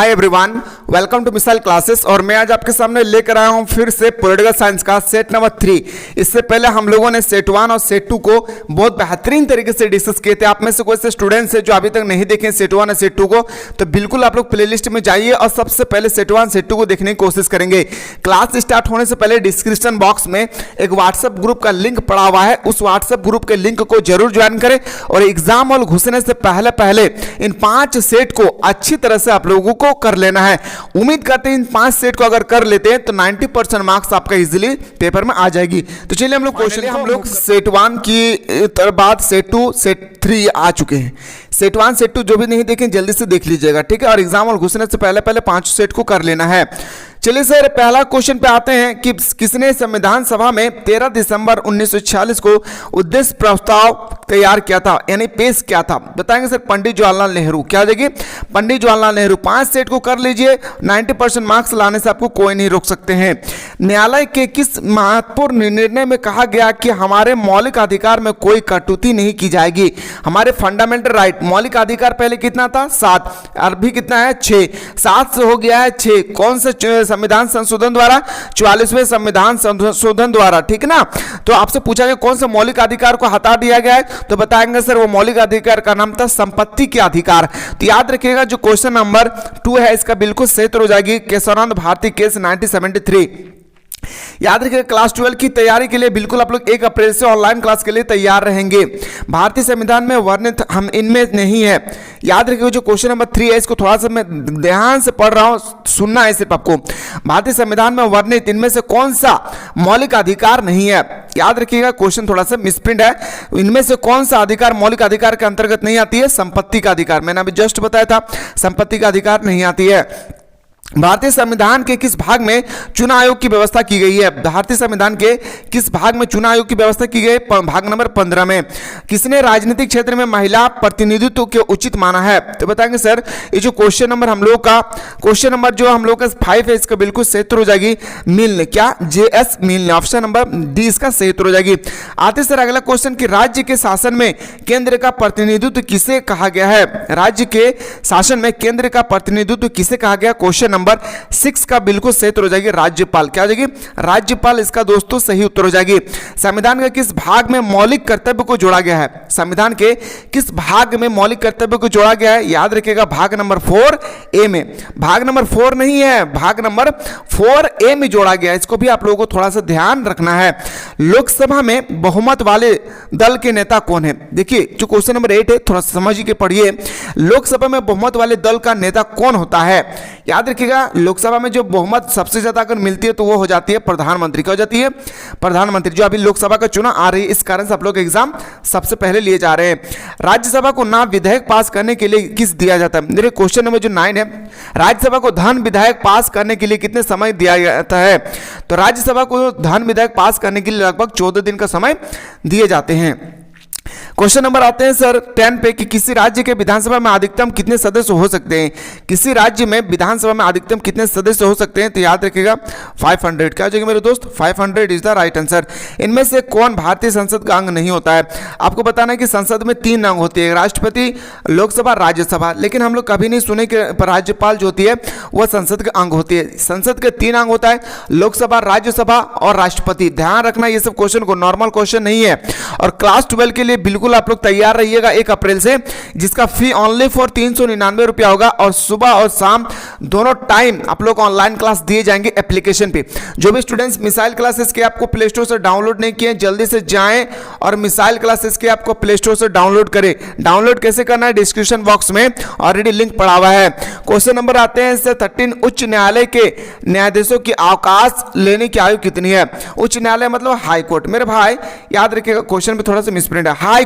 Hi everyone, welcome to missile classes. और मैं आज आपके सामने लेकर आया हूं फिर से पॉलिटिकल साइंस का सेट नंबर 3। इससे पहले हम लोगों ने सेट 1 और सेट 2 को बहुत बेहतरीन तरीके से डिस्कस किए थे। आप में से कोई से स्टूडेंट्स है जो अभी तक नहीं देखे सेट 1 और सेट 2 को, तो बिल्कुल आप लोग प्लेलिस्ट में जाइए और सबसे पहले सेट 1 सेट 2 को देखने की कोशिश करेंगे। क्लास स्टार्ट होने से पहले डिस्क्रिप्शन बॉक्स में एक व्हाट्सएप ग्रुप का लिंक पड़ा हुआ है, उस व्हाट्सएप ग्रुप के लिंक को जरूर ज्वाइन करें और एग्जाम हॉल घुसने से पहले इन 5 सेट को अच्छी तरह से आप लोगों को कर लेना है। उम्मीद करते हैं इन 5 सेट को अगर कर लेते हैं तो 90% मार्क्स आपका इजीली पेपर में आ जाएगी। तो चलिए हम लोग क्वेश्चन हम लोग सेट 1 की बाद सेट 2 सेट 3 आ चुके हैं। सेट 1 सेट 2 जो भी नहीं देखें जल्दी से देख लीजिएगा, ठीक है। और एग्जाम हॉल घुसने से पहले 5 सेट को कर लेना है। चलिए सर, पहला क्वेश्चन पे आते हैं कि किसने संविधान सभा में 13 दिसंबर 1946 को उद्देश्य प्रस्ताव तैयार किया था, यानी पेश किया था? बताएंगे सर, पंडित जवाहरलाल नेहरू। क्या हो जाएगी? पंडित जवाहरलाल नेहरू। 5 सेट को कर लीजिए, 90% मार्क्स लाने से आपको कोई नहीं रोक सकते हैं। न्यायालय के किस महत्वपूर्ण निर्णय में कहा गया कि हमारे मौलिक अधिकार में कोई कटौती नहीं की जाएगी? हमारे फंडामेंटल राइट, मौलिक अधिकार पहले कितना था? 7, अभी कितना है? 6। 7 से हो गया है 6। कौन से संविधान संशोधन द्वारा? 44वें संविधान संशोधन द्वारा, ठीक ना। तो आपसे पूछा गया कौन से मौलिक अधिकार को हटा दिया गया है, तो बताएंगे सर वो मौलिक अधिकार का नाम था संपत्ति के अधिकार। तो याद रखिएगा जो क्वेश्चन नंबर 2 है इसका बिल्कुल सही उत्तर हो जाएगी केशवानंद भारती केस 1973। याद रखिएगा क्लास 12 की तैयारी के लिए बिल्कुल आप लोग 1 अप्रैल से ऑनलाइन क्लास के लिए तैयार रहेंगे। भारतीय संविधान में वर्णित हम इनमें नहीं है। याद रखिएगा जो क्वेश्चन नंबर 3 है इसको थोड़ा सा मैं ध्यान से पढ़ रहा हूं, सुनना है सिर्फ आपको। भारतीय संविधान में वर्णित इनमें से कौन सा मौलिक अधिकार नहीं है? याद रखिएगा क्वेश्चन थोड़ा सा मिसप्रिंट है। इनमें से कौन सा अधिकार मौलिक अधिकार के अंतर्गत नहीं आती है? संपत्ति का अधिकार। मैंने अभी जस्ट बताया था संपत्ति का अधिकार नहीं आती है। भारतीय संविधान के किस भाग में चुनाव आयोग की व्यवस्था की गई है? भारतीय संविधान के किस भाग में चुनाव आयोग की व्यवस्था की गई? भाग नंबर 15 में। किसने राजनीतिक क्षेत्र में महिला प्रतिनिधित्व के उचित माना है? तो बताएंगे सर ये जो क्वेश्चन नंबर हम लोग का क्वेश्चन नंबर जो हम लोग का 5 है इसका बिल्कुल सही उत्तर हो जाएगी मिल ने। क्या? JS मिल ने। ऑप्शन नंबर डी इसका सही उत्तर हो जाएगी। आते सर अगला क्वेश्चन कि राज्य के शासन में केंद्र का प्रतिनिधित्व किसे कहा गया है? राज्य के शासन में केंद्र का प्रतिनिधित्व किसे कहा गया? क्वेश्चन नंबर 6 का बिल्कुल सही उत्तर हो जाएगी राज्यपाल। क्या हो जाएगी? राज्यपाल इसका दोस्तों सही उत्तर हो जाएगी। संविधान के किस भाग में मौलिक कर्तव्य को जोड़ा गया है? संविधान के किस भाग में मौलिक कर्तव्य को जोड़ा गया है? याद रखिएगा भाग नंबर 4A में। भाग नंबर 4 नहीं है, भाग नंबर 4A में जोड़ा गया है। इसको भी आप लोगों को थोड़ा सा ध्यान रखना है। लोकसभा में बहुमत वाले दल के नेता कौन है? देखिए जो क्वेश्चन नंबर 8 है थोड़ा समझ के पढ़िए। लोकसभा में बहुमत वाले दल का नेता कौन होता है? याद रखिएगा लोकसभा में जो बहुमत सबसे ज्यादा अगर मिलती है तो वो हो जाती है प्रधानमंत्री। क्या हो जाती है? प्रधानमंत्री। जो अभी लोकसभा का चुनाव आ रही है इस कारण से आप लोग एग्जाम सबसे पहले लिए जा रहे हैं। राज्यसभा को ना विधेयक पास करने के लिए किस दिया जाता है? देखिए क्वेश्चन नंबर जो 9 है, राज्यसभा को धन विधेयक पास करने के लिए कितने समय दिया जाता है? तो राज्यसभा को धन विधेयक पास करने के लिए लगभग 14 दिन का समय दिए जाते हैं। क्वेश्चन नंबर आते हैं सर 10 पे कि किसी राज्य के विधानसभा में अधिकतम कितने सदस्य हो सकते हैं? किसी राज्य में विधानसभा में अधिकतम कितने सदस्य हो सकते हैं? तो याद रखिएगा 500। क्या हो जाएगा मेरे दोस्त? 500 इज द राइट आंसर। इनमें से कौन भारतीय संसद का अंग नहीं होता है? आपको बताना है कि संसद में 3 अंग होती है, राष्ट्रपति, लोकसभा, राज्यसभा। लेकिन हम लोग कभी नहीं सुने कि राज्यपाल जो होती है वह संसद का अंग होती है। संसद के 3 अंग होता है, लोकसभा, राज्यसभा और राष्ट्रपति। ध्यान रखना ये सब क्वेश्चन को नॉर्मल क्वेश्चन नहीं है। और क्लास 12 के लिए बिल्कुल आप लोग तैयार रहिएगा 1 अप्रैल से, जिसका फी ओनली फॉर 399 रुपया होगा। और सुबह और शाम दोनों टाइम आप लोग ऑनलाइन क्लास दिए जाएंगे एप्लीकेशन पे। जो भी स्टूडेंट्स मिसाइल क्लासेस के आपको प्ले स्टोर से डाउनलोड नहीं किए जल्दी से जाएं और मिसाइल क्लासेस के आपको प्ले स्टोर से डाउनलोड करें। डाउनलोड कैसे करना है? डिस्क्रिप्शन बॉक्स में ऑलरेडी लिंक पड़ा हुआ है। क्वेश्चन नंबर आते हैं 13 उच्च न्यायालय के न्यायाधीशों की अवकाश लेने की आयु कितनी है? उच्च न्यायालय मतलब हाई कोर्ट। मेरे भाई याद रखिएगा क्वेश्चन में थोड़ा सा मिसप्रिंट है। हाई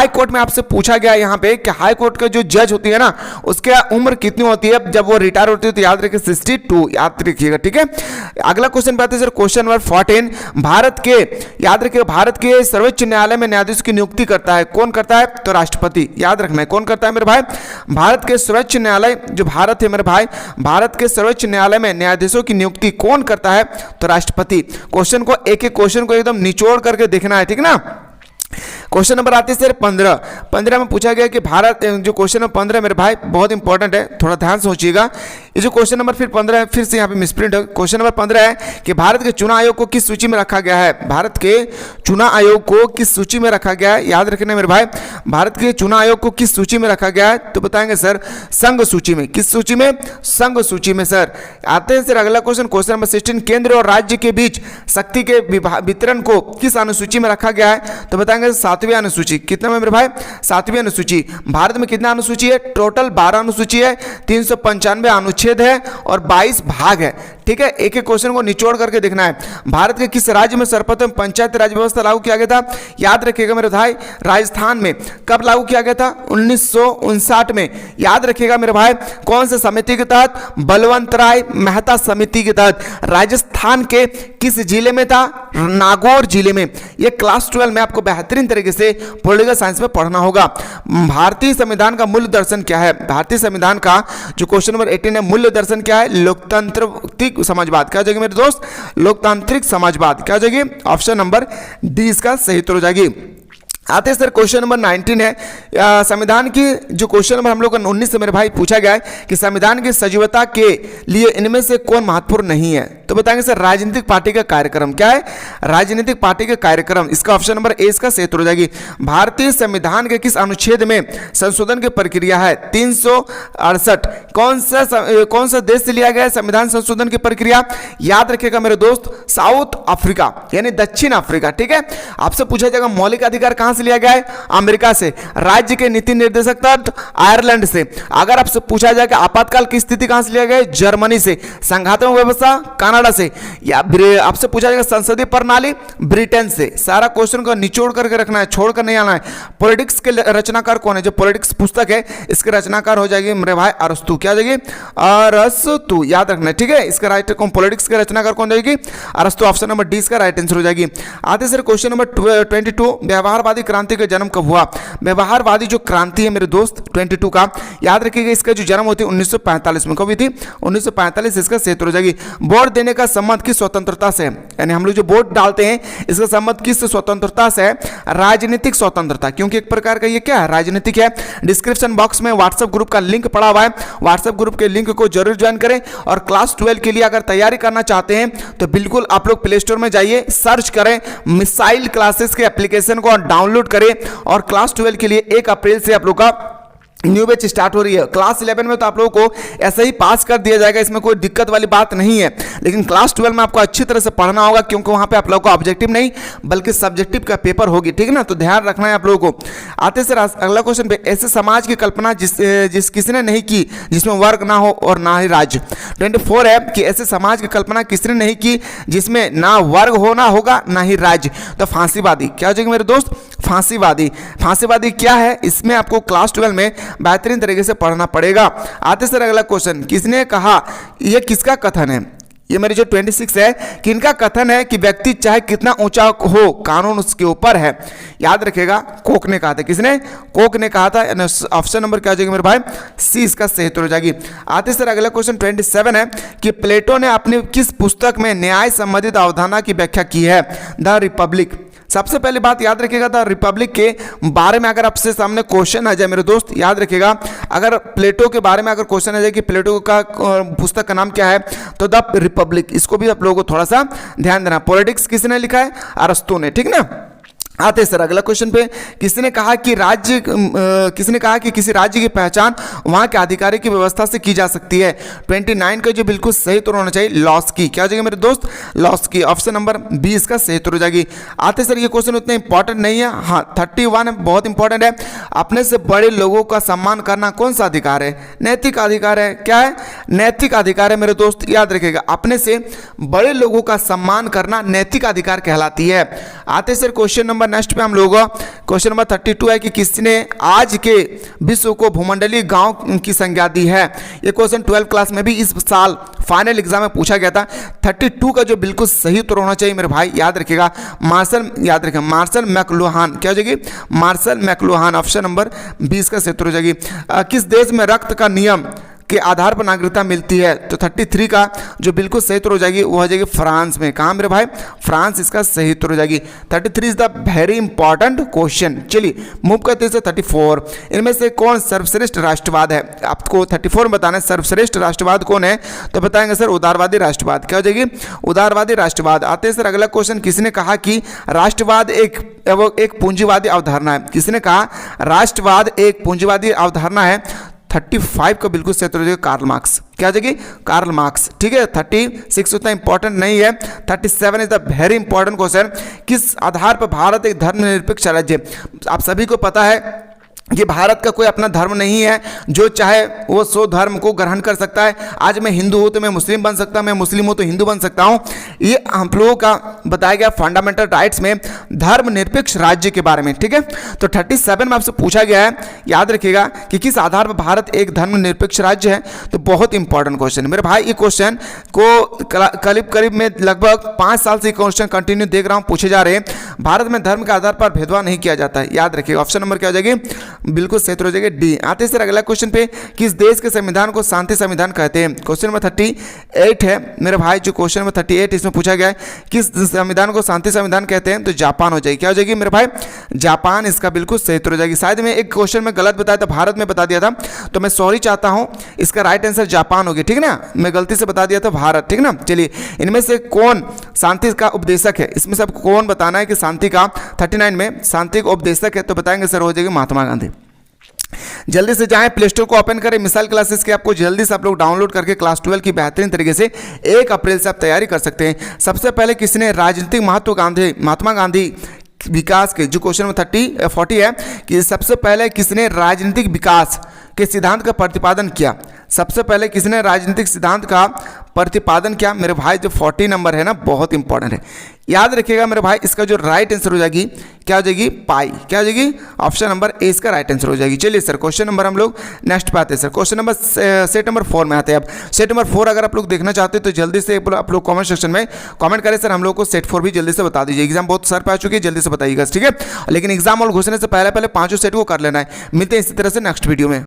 कोर्ट में आपसे पूछा गया यहाँ पे कि हाई कोर्ट के जो जज होती है ना उसके उम्र कितनी होती है जब वो रिटायर होती है? तो याद रखिए 62। याद रखिएगा, ठीक है। अगला क्वेश्चन पे आते हैं सर क्वेश्चन नंबर 14। भारत के याद रखिएगा भारत के सर्वोच्च न्यायालय में न्यायाधीश की नियुक्ति करता है कौन करता है? तो राष्ट्रपति। याद रखना है कौन करता है मेरे भाई? भारत के सर्वोच्च न्यायालय जो भारत है मेरे भाई, भारत के सर्वोच्च न्यायालय में न्यायाधीशों की नियुक्ति कौन करता है? तो राष्ट्रपति। क्वेश्चन को एक एक क्वेश्चन को एकदम निचोड़ करके देखना है, ठीक ना। क्वेश्चन नंबर आते हैं सर 15 में पूछा गया कि भारत, जो क्वेश्चन नंबर 15 मेरे भाई बहुत इंपॉर्टेंट है, थोड़ा ध्यान से सोचिएगा। ये जो क्वेश्चन नंबर फिर 15 है, फिर से यहाँ पे मिसप्रिंट है। क्वेश्चन नंबर 15 है कि भारत के चुनाव आयोग को किस सूची में रखा गया है। भारत के चुनाव आयोग को किस सूची में रखा गया है, याद रखना मेरे भाई, भारत के चुनाव आयोग को किस सूची में रखा गया है, तो बताएंगे सर संघ सूची में। किस सूची में? संघ सूची में सर। आते हैं सर अगला क्वेश्चन, क्वेश्चन नंबर 16, केंद्र और राज्य के बीच शक्ति के वितरण को किस अनुसूची में रखा गया है, तो बताएंगे 7वीं अनुसूची। कितना में मेरे भाई? 7वीं अनुसूची। भारत में कितना अनुसूची है? टोटल 12 अनुसूची है, 395 अनुच्छेद है और 22 भाग है। ठीक है, एक एक क्वेश्चन को निचोड़ करके देखना है। भारत के किस राज्य में सर्वप्रथम पंचायत राज व्यवस्था लागू किया गया था, याद रखिएगा मेरे भाई, राजस्थान में। कब लागू किया गया था? 1959 में। याद रखिएगा मेरे भाई, कौन से समिति के तहत? बलवंत राय मेहता समिति के तहत। राजस्थान के किस जिले में था? नागौर जिले में। यह क्लास 12 में आपको बेहतरीन तरीके से पॉलिटिकल साइंस में पढ़ना होगा। भारतीय संविधान का मूल दर्शन क्या है? भारतीय संविधान का जो क्वेश्चन नंबर 18 है, मूल्य दर्शन क्या है? लोकतांत्रिक समाजवाद। क्या हो जाएगी मेरे दोस्त? लोकतांत्रिक समाजवाद। क्या हो जाएगी? ऑप्शन नंबर डी इसका सही उत्तर हो जाएगी। आते हैं सर क्वेश्चन नंबर 19 है, संविधान की जो क्वेश्चन नंबर हम लोग का 19 से मेरे भाई पूछा गया है कि संविधान की सजीवता के लिए इनमें से कौन महत्वपूर्ण नहीं है, तो बताएंगे सर राजनीतिक पार्टी का कार्यक्रम। क्या है? राजनीतिक पार्टी का कार्यक्रम। इसका ऑप्शन नंबर ए इसका सही उत्तर हो जाएगी। भारतीय संविधान के किस अनुच्छेद में संशोधन की प्रक्रिया है? 368। कौन सा देश से लिया गया है संविधान संशोधन की प्रक्रिया? याद रखिएगा मेरे दोस्त, साउथ अफ्रीका यानी दक्षिण अफ्रीका। ठीक है, आपसे पूछा जाएगा मौलिक अधिकार कहां से लिया गया है? अमेरिका से। राज्य के नीति निर्देशक तंत्र आयरलैंड से। अगर आपसे पूछा जाए कि आपातकाल की स्थिति कहां से लिया गया है? जर्मनी से। संघात्मक व्यवस्था कनाडा से। या आपसे पूछा जाएगा संसदीय प्रणाली ब्रिटेन से। सारा क्वेश्चन को निचोड़ करके रखना है, छोड़ कर नहीं आना है। पॉलिटिक्स के रचनाकार कौन है? जो पॉलिटिक्स पुस्तक है इसके रचनाकार हो जाएगी मेरे भाई अरस्तु। क्या हो जाएगी? अरस्तु। याद रखना है, ठीक है। इसका राइट कौन? पॉलिटिक्स के रचनाकार कौन जाएगी? अरस्तु। ऑप्शन नंबर डी इसका राइट आंसर हो जाएगी। आते सर क्वेश्चन नंबर 22, व्यवहारवादी क्रांति का जन्म कब हुआ? व्यवहारवादी जो क्रांति है मेरे दोस्त 22 का, याद रखिएगा इसका जो जन्म होती है 1945 में। कब हुई थी? 1945। इसका सही उत्तर हो जाएगी। वोट देने का संबंध किस स्वतंत्रता से है? यानी हम लोग जो वोट डालते हैं इसका संबंध किस स्वतंत्रता से है? राजनीतिक स्वतंत्रता, क्योंकि एक प्रकार का ये क्या है? राजनीतिक है। डिस्क्रिप्शन बॉक्स में व्हाट्सएप ग्रुप का लिंक पड़ा हुआ है, व्हाट्सएप ग्रुप के लिंक को जरूर ज्वाइन करें। और क्लास 12 के लिए अगर तैयारी करना चाहते हैं तो बिल्कुल आप लोग प्ले स्टोर में जाइए, सर्च करें मिसाइल क्लासेस के एप्लीकेशन को डाउनलोड करें। और क्लास 12 के लिए 1 अप्रैल से आप लोग का न्यू बैच स्टार्ट हो रही है। क्लास 11 में तो आप लोगों को ऐसे ही पास कर दिया जाएगा, इसमें कोई दिक्कत वाली बात नहीं है। लेकिन क्लास 12 में आपको अच्छी तरह से पढ़ना होगा, क्योंकि वहां पे आप लोगों को ऑब्जेक्टिव नहीं बल्कि सब्जेक्टिव का पेपर होगी। ठीक है ना, तो ध्यान रखना है आप लोगों को। आते सर अगला क्वेश्चन पे, ऐसे समाज की कल्पना जिस किसने नहीं की जिसमें वर्ग ना हो और ना ही राज्य। 24 है कि ऐसे समाज की कल्पना किसने नहीं की जिसमें ना वर्ग होना होगा ना ही राज्य, तो फांसीवादी। क्या हो जाएगा मेरे दोस्त? फांसीवादी। फांसीवादी क्या है? इसमें आपको क्लास 12 में बेहतरीन तरीके से पढ़ना पड़ेगा। आते सर अगला क्वेश्चन, किसने कहा? यह किसका कथन है? ये मेरे जो 26 है, किनका कथन है कि व्यक्ति चाहे कितना ऊंचा हो कानून उसके ऊपर है? याद रखिएगा, कोक ने कहा था। किसने? कोक ने कहा था। ऑप्शन नंबर क्या हो जाएगा मेरे भाई? सी इसका सही उत्तर हो जाएगी। आते सर अगला क्वेश्चन 27 है कि प्लेटो ने अपनी किस पुस्तक में न्याय संबंधित अवधारणा की व्याख्या की है? The Republic. सबसे पहले बात याद रखिएगा, द रिपब्लिक के बारे में अगर आपसे सामने क्वेश्चन आ जाए मेरे दोस्त, याद रखिएगा, अगर प्लेटो के बारे में अगर क्वेश्चन आ जाए कि प्लेटो का पुस्तक का नाम क्या है, तो द रिपब्लिक। इसको भी आप लोगों को थोड़ा सा ध्यान देना। पॉलिटिक्स किसने लिखा है? अरस्तु ने। ठीक ना। आते सर अगला क्वेश्चन पे, किसने कहा कि किसी राज्य की पहचान वहां के अधिकारी की व्यवस्था से की जा सकती है? 29 का जो बिल्कुल सही उत्तर होना चाहिए लॉस्की। क्या हो जाएगा मेरे दोस्त? लॉस्की। ऑप्शन नंबर बी इसका सही उत्तर हो जाएगी। आते सर ये क्वेश्चन उतना इंपॉर्टेंट नहीं है। हाँ 31 है, बहुत इंपॉर्टेंट है। अपने से बड़े लोगों का सम्मान करना कौन सा अधिकार है? नैतिक अधिकार है। क्या है? नैतिक अधिकार है मेरे दोस्त, याद रखिएगा। अपने से बड़े लोगों का सम्मान करना नैतिक अधिकार कहलाती है। आते सर क्वेश्चन नंबर नेक्स्ट पे हम लोग क्वेश्चन नंबर 32 है कि किसने आज के विश्व को भूमंडलीय गांव की संज्ञा दी है? ये क्वेश्चन 12 क्लास में भी इस साल फाइनल एग्जाम में पूछा गया था। 32 का जो बिल्कुल सही उत्तर होना चाहिए मेरे भाई, याद रखिएगा, मार्शल मैक्लुहान। क्या हो जाएगी? मार्शल मैक्लुहान। ऑप्शन नंबर 20 का सही उत्तर हो जाएगी। किस देश में रक्त का नियम के आधार पर नागरिकता मिलती है? तो 33 का जो बिल्कुल सही उत्तर हो जाएगी वो हो जाएगी फ्रांस में। कहाँ मेरे भाई? फ्रांस इसका सही उत्तर हो जाएगी। 33 is the very important question. चलिए मूव करते हैं 34। इनमें से कौन सर्वश्रेष्ठ राष्ट्रवाद है? आपको 34 में बताना है सर्वश्रेष्ठ राष्ट्रवाद कौन है, तो बताएंगे सर उदारवादी राष्ट्रवाद। क्या हो जाएगी? उदारवादी राष्ट्रवाद। आते हैं सर अगला क्वेश्चन, किसने कहा कि राष्ट्रवाद एक पूंजीवादी अवधारणा है? किसने कहा राष्ट्रवाद एक पूंजीवादी अवधारणा है? 35 का बिल्कुल सही उत्तर हो जाएगा कार्ल मार्क्स। क्या हो जाएगी? Karl Marx. ठीक है, 36 उतना इंपॉर्टेंट नहीं है। 37 is the very important question, किस आधार पर भारत एक धर्मनिरपेक्ष राज्य है? आप सभी को पता है कि भारत का कोई अपना धर्म नहीं है, जो चाहे वो सो धर्म को ग्रहण कर सकता है। आज मैं हिंदू हूँ तो मैं मुस्लिम बन सकता हूँ, मैं मुस्लिम हूँ तो हिंदू बन सकता हूँ। ये हम लोगों का बताया गया फंडामेंटल राइट्स में धर्मनिरपेक्ष राज्य के बारे में। ठीक है, तो 37 में आपसे पूछा गया है, याद रखिएगा कि किस आधार पर भारत एक धर्मनिरपेक्ष राज्य है। तो बहुत इंपॉर्टेंट क्वेश्चन मेरे भाई। ये क्वेश्चन को करीब में लगभग 5 साल से क्वेश्चन कंटिन्यू देख रहा हूँ, पूछे जा रहे हैं। भारत में धर्म के आधार पर भेदभाव नहीं किया जाता है, याद रखिएगा। ऑप्शन नंबर क्या हो जाएगी? बिल्कुल सही उत्तर हो जाएगा डी। आते हैं सर अगला क्वेश्चन पे, किस देश के संविधान को शांति संविधान कहते हैं? क्वेश्चन नंबर 38 है मेरे भाई। जो क्वेश्चन नंबर 38 इसमें पूछा गया है किस संविधान को शांति संविधान कहते हैं, तो जापान हो जाएगी। क्या हो जाएगी मेरे भाई? जापान इसका बिल्कुल सही उत्तर हो जाएगी। शायद मैं एक क्वेश्चन में गलत बताया था, भारत में बता दिया था, तो मैं सॉरी चाहता हूं। इसका राइट आंसर जापान होगी, ठीक है ना, मैं गलती से बता दिया था भारत, ठीक ना। चलिए इनमें से कौन शांति का उपदेशक है? इसमें से आपको कौन बताना है कि शांति का 39 में शांति का उपदेशक है, तो बताएंगे सर हो जाएगी महात्मा गांधी। जल्दी से जाएं प्ले स्टोर को ओपन करें, मिसाइल क्लासेस के आपको जल्दी से आप लोग डाउनलोड करके क्लास 12 की बेहतरीन तरीके से 1 अप्रैल से आप तैयारी कर सकते हैं। सबसे पहले किसने राजनीतिक महत्व महात्मा गांधी विकास के, जो क्वेश्चन में 40 है कि सबसे पहले किसने राजनीतिक विकास के सिद्धांत का प्रतिपादन किया? सबसे पहले किसने राजनीतिक सिद्धांत का प्रतिपादन किया? मेरे भाई जो 40 नंबर है ना, बहुत इंपॉर्टेंट है, याद रखिएगा मेरे भाई। इसका जो राइट आंसर हो जाएगी क्या हो जाएगी? पाई। क्या हो जाएगी? ऑप्शन नंबर ए इसका राइट आंसर हो जाएगी। चलिए सर क्वेश्चन नंबर हम लोग नेक्स्ट पे आते हैं sir. Question number set number 4 में आते हैं। अब सेट नंबर 4 अगर आप लोग देखना चाहते हैं तो जल्दी से आप लोग कमेंट सेक्शन में कमेंट करें सर, हम लोग को सेट 4 भी जल्दी से बता दीजिए। एग्जाम बहुत सर पे आ चुकी है, जल्दी से बताइएगा, ठीक है। लेकिन एग्जाम और घुसने से पहले 5 सेट को कर लेना है। मिलते हैं इसी तरह से नेक्स्ट वीडियो में।